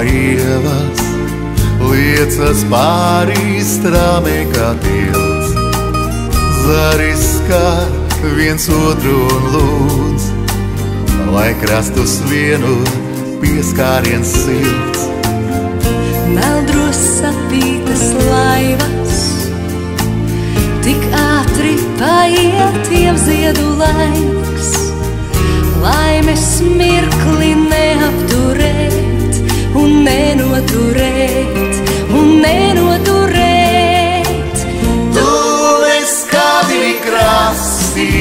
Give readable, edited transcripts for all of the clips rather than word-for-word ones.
ievas liecas pāri strāmē kā tilts. Zaris skar viens otru un lūdz, lai krastus vienu pieskāriens silts. Meldros sapītas laivas, tik ātri paiet jau ziedu laiks. Laimes mirkli neapturēt un nenoturēt, un nenoturēt. Tu neskati krasti,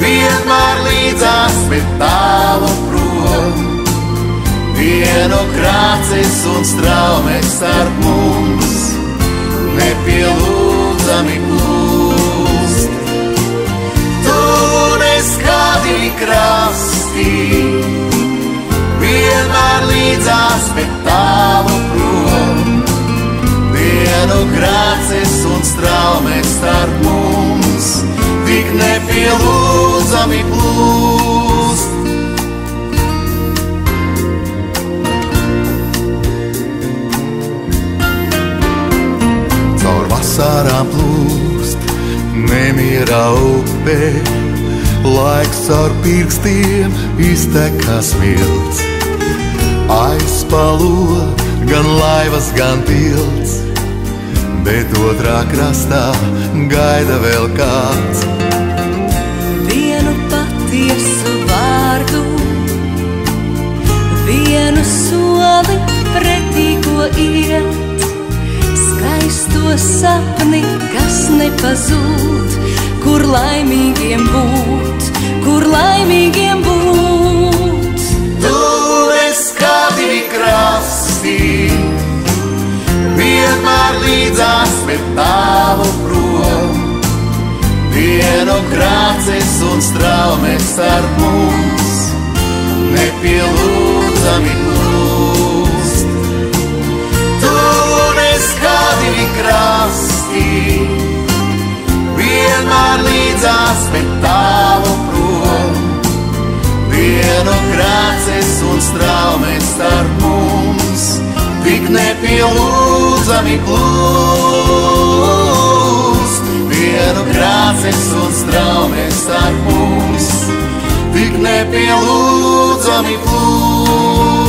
vienmēr līdzās, bet tālu prom. Vienu krāces un straumes starp mums nepielūdzami plūst. Tu neskati krasti, vienmēr līdzās, bet tālu prom. Vienu krāces un straumes starp mums tik nepielūdzami plūst. Caur vasarām plūst nemierā upe, laiks caur pirkstiem iztek kā smilts. Aizpalo gan laivas, gan tilts, bet otrā krastā gaida vēl kāds. Vienu patiesu vārdu, vienu soli pretī, ko iet. Skaisto sapni, kas nepazūd, kur laimīgiem būt, kur laimīgiem būt. Tu neskati krasti, vienmēr līdzās, bet tālu prom. Vienu krāces un straumes starp mums nepielūdzami plūst. Tu neskati krasti, vienmēr līdzās, bet tālu prom. Vienu krāces un straumes starp mums tik nepielūdzami plūst. Vienu krāces un straumes starp mums tik nepielūdzami plūst.